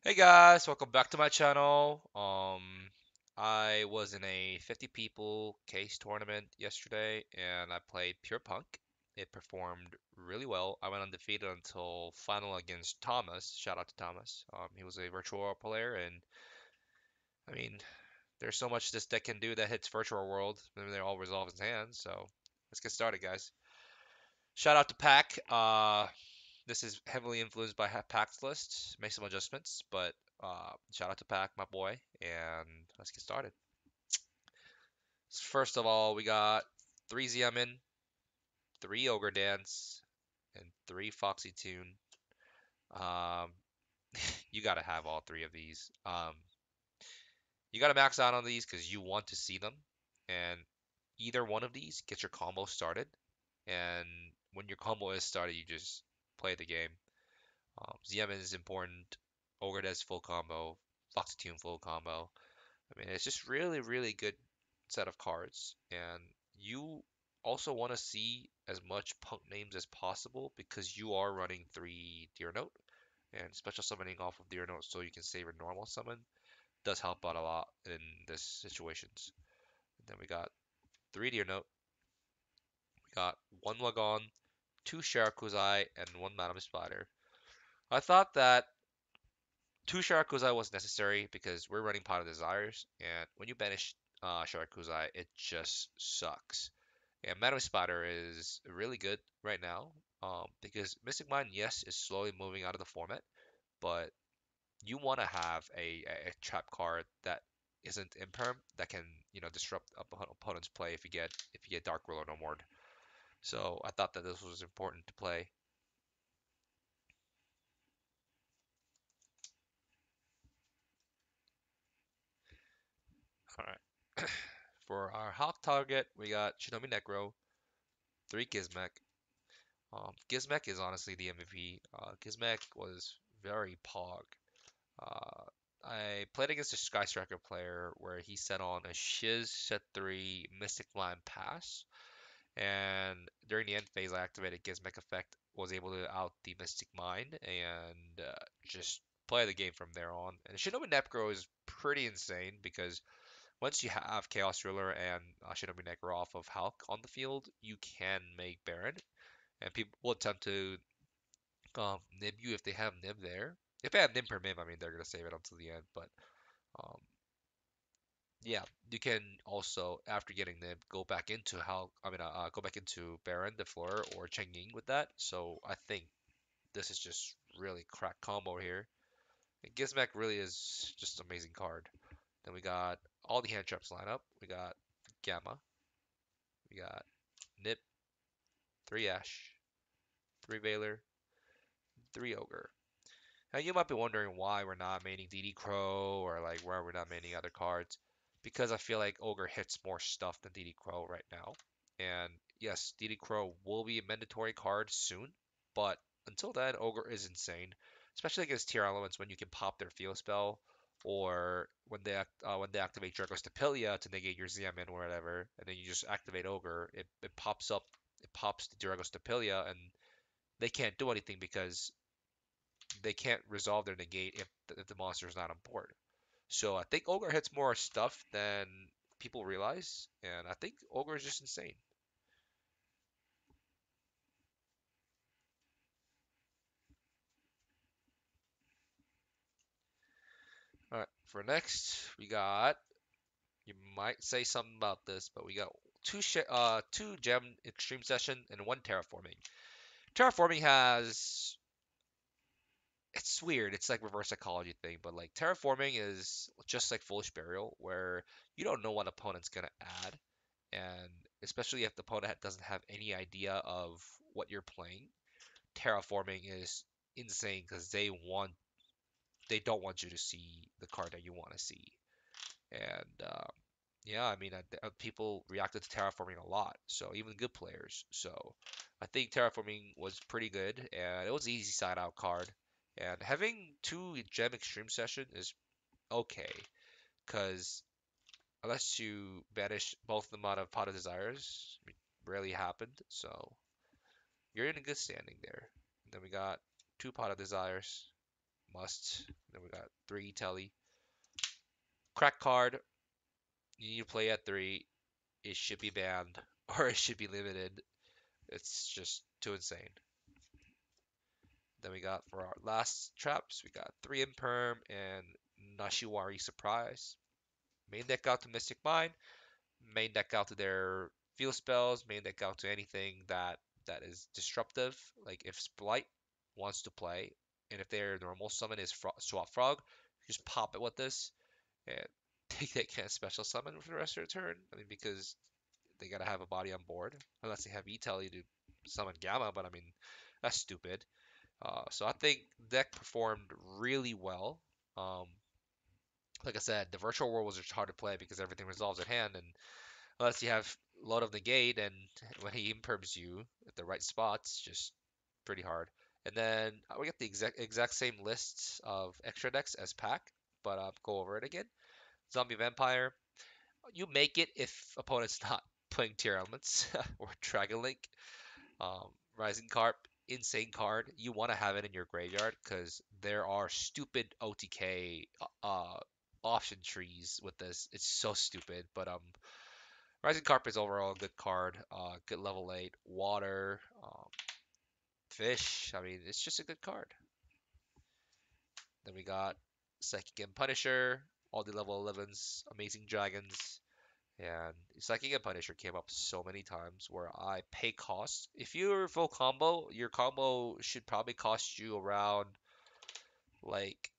Hey guys, welcome back to my channel. I was in a 50 people case tournament yesterday and I played Pure Punk. It performed really well. I went undefeated until final against Thomas. Shout out to Thomas. He was a virtual world player and I mean, there's so much this deck can do that hits virtual world and they all resolve his hands. So let's get started, guys. Shout out to Pack. This is heavily influenced by Pack's list. Make some adjustments, but shout out to Pack, my boy, and let's get started. First of all, we got three Ziamin, three Ogre Dance, and three Foxy Tune. Um, you gotta have all three of these. You gotta max out on these because you want to see them, and either one of these gets your combo started. And when your combo is started, you just play the game. ZM is important. Ogre does full combo. Foxy full combo. I mean, it's just really, really good set of cards. And you also want to see as much punk names as possible because you are running three Deer Note. And special summoning off of Deer Note so you can save a normal summon does help out a lot in this situations. And then we got three Deer Note. We got one Lagon, two Shirakuzai, and one Madame Spider. I thought that two Sharakuzai was necessary because we're running Pot of Desires, and when you banish Sharakuzai, it just sucks. And Madam Spider is really good right now because Mystic Mine, yes, is slowly moving out of the format, but you want to have a trap card that isn't imperm that can disrupt opponent's play if you get Dark Ruler no more. So I thought that this was important to play. All right. For our Hawk target, we got Shinobi Necro, three Gizmek. Gizmek is honestly the MVP. Gizmek was very pog. Uh, I played against a Sky Striker player where he set on a Shiz set 3 Mystic Line pass, and during the end phase, I activated Gizmek effect, was able to out the Mystic Mine, and just play the game from there on. And Shinobi Necro is pretty insane because once you have Chaos Ruler and Shinobi Necro off of Hulk on the field, you can make Baron, and people will attempt to nib you if they have nib there. If they have nib per mib, I mean they're gonna save it until the end. But um, yeah, you can also after getting nib go back into go back into Baron, the floor, or Chenging with that. So I think this is just really crack combo here. And Gizmek really is just an amazing card. Then we got all the hand traps line up. We got Gamma. We got Nip, three Ash, three Veiler, three Ogre. Now you might be wondering why we're not maining DD Crow or like why we're not maining other cards. Because I feel like Ogre hits more stuff than DD Crow right now. And yes, DD Crow will be a mandatory card soon, but until then, Ogre is insane, especially against tier elements when you can pop their Feel Spell or when they activate Draco's Stapilia to negate your ZMN or whatever, and then you just activate Ogre, it pops up, it pops the Draco's Stapilia, and they can't do anything because they can't resolve their negate if the monster is not on board. So I think Ogre hits more stuff than people realize, and I think Ogre is just insane. All right, for next we got. You might say something about this, but we got two gem extreme session and one terraforming. Terraforming has it's weird. It's like reverse psychology thing, but like terraforming is just like foolish burial, where you don't know what opponent's gonna add, and especially if the opponent doesn't have any idea of what you're playing, terraforming is insane because they don't want you to see the card that you want to see. And yeah, I mean, people reacted to terraforming a lot, so even good players. So I think terraforming was pretty good, and it was an easy side out card. And having two gem extreme session is okay, because unless you banish both of them out of Pot of Desires, I mean, rarely happened. So you're in a good standing there. And then we got two Pot of Desires, must. Then we got 3 telly. Crack card, you need to play at 3. It should be banned or it should be limited. It's just too insane. Then we got for our last traps, we got 3 Imperm and Nashiwari Surprise. Main deck out to Mystic Mine, main deck out to their field spells, main deck out to anything that is disruptive. Like if Splight wants to play, and if their normal summon is Swap Frog, just pop it with this, and they can't special summon for the rest of the turn. I mean, because they gotta have a body on board, unless they have E-Telly to summon Gamma, but I mean, that's stupid. So I think deck performed really well. Um, like I said, the virtual world was just hard to play because everything resolves at hand, and unless you have load of negate, and when he imperms you at the right spots, just pretty hard. And then we get the exact same lists of extra decks as pack, but go over it again. Zombie Vampire, you make it if opponent's not playing tier elements or Dragon Link. Um, Rising Carp, insane card. You want to have it in your graveyard because there are stupid OTK option trees with this. It's so stupid, but Rising Carp is overall a good card. Good level 8 water, fish. I mean, it's just a good card. Then we got Psychic and Punisher, all the level 11s, Amazing Dragons. And Psychic and Punisher came up so many times where I pay cost. If you're full combo, your combo should probably cost you around like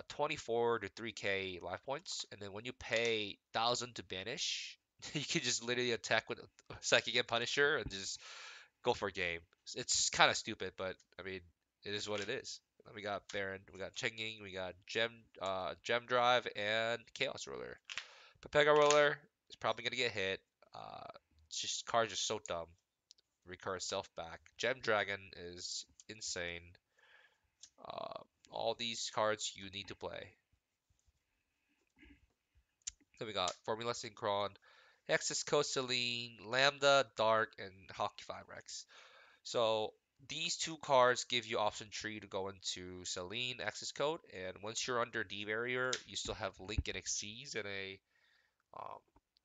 24 to 3k life points. And then when you pay 1,000 to banish, you can just literally attack with Psychic and Punisher and just go for a game. It's kind of stupid, but I mean, it is what it is. We got Baron, we got Chenging, we got Gem Drive, and Chaos Ruler. Pepega Roller is probably gonna get hit. Uh, it's just cards are so dumb. Recur itself back. Gem Dragon is insane. Uh, all these cards you need to play. Then we got Formula Synchron, Hexus Code Celine, Lambda, Dark, and Hockey 5 Rex. So these 2 cards give you option 3 to go into Celine Access Code, and once you're under D barrier, you still have Link and Xyz and a um,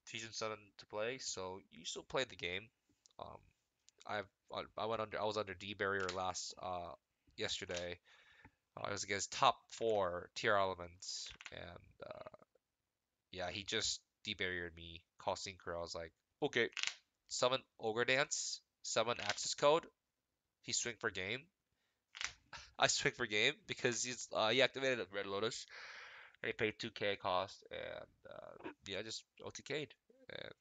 Fusion Summon to play, so you still play the game. Um, I've I was under D barrier last yesterday. I was against top 4 tier elements, and yeah, he just D barriered me, called Synchro. I was like, okay, summon Ogre Dance, summon Access Code. He swing for game. I swing for game because he activated a Red Lotus and he paid 2k cost, and yeah, just OTK'd. And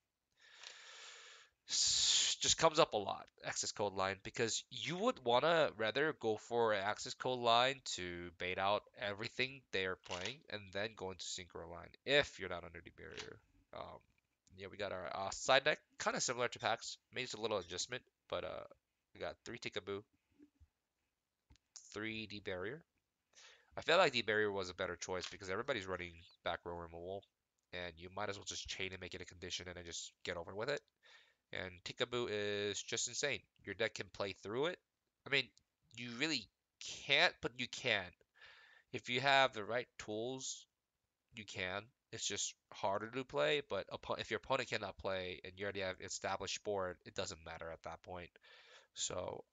just comes up a lot, access code line, because you would want to rather go for an access code line to bait out everything they're playing and then go into synchro line if you're not under the barrier. Um, yeah, we got our side deck, kind of similar to packs, maybe it's a little adjustment, but we got 3 Tikaboo, 3 D barrier. I feel like D barrier was a better choice because everybody's running back row removal, and you might as well just chain and make it a condition and then just get over with it. And Tikaboo is just insane. Your deck can play through it. I mean, you really can't, but you can. If you have the right tools, you can. It's just harder to play, but if your opponent cannot play and you already have established board, it doesn't matter at that point. So,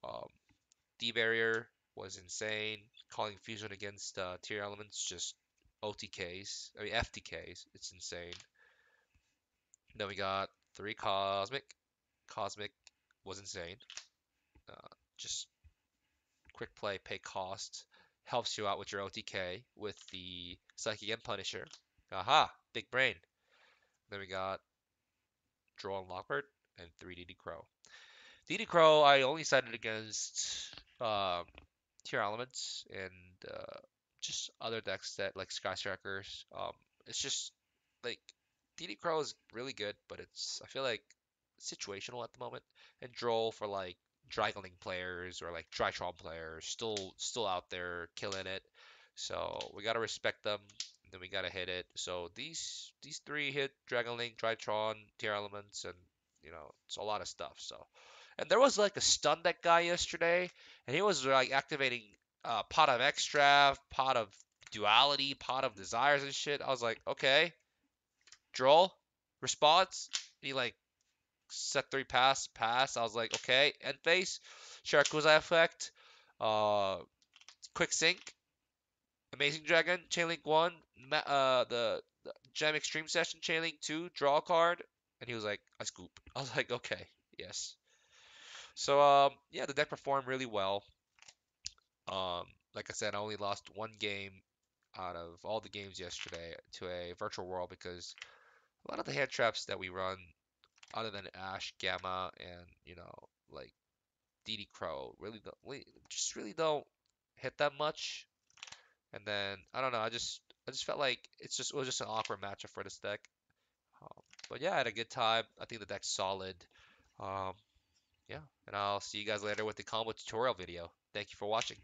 D barrier was insane. Calling fusion against tier elements, just OTKs. I mean FTKs. It's insane. Then we got 3 cosmic. Cosmic was insane. Just quick play, pay cost, helps you out with your OTK with the Psychic and Punisher. Aha, big brain. Then we got Draw and Lockbird and 3 DD Crow. DD Crow, I only sided against tier elements and just other decks that like Sky Strikers. It's just like DD Crow is really good, but it's I feel like situational at the moment. And Droll for like Dragon players or like Drytron players, still out there killing it. So we gotta respect them. Then we gotta hit it. So these 3 hit Dragon Link, Drytron, tier elements, and it's a lot of stuff. So and there was like a stun deck guy yesterday, and he was like activating Pot of Extra, Pot of Duality, Pot of Desires and shit. I was like, okay, draw, response. And he like set three pass. I was like, okay, end phase, Shirakuza effect, uh, quick sync, Amazing Dragon, Chainlink 1, the Gem Extreme Session, Chainlink 2, draw a card. And he was like, I scoop. I was like, okay, yes. So, yeah, the deck performed really well. Um, like I said, I only lost one game out of all the games yesterday to a virtual world because a lot of the hand traps that we run, other than Ash, Gamma, and like DD Crow, really don't, we just really don't hit that much. And then I don't know, I just felt like it was just an awkward matchup for this deck. But yeah, I had a good time. I think the deck's solid. Um, yeah, and I'll see you guys later with the combo tutorial video. Thank you for watching.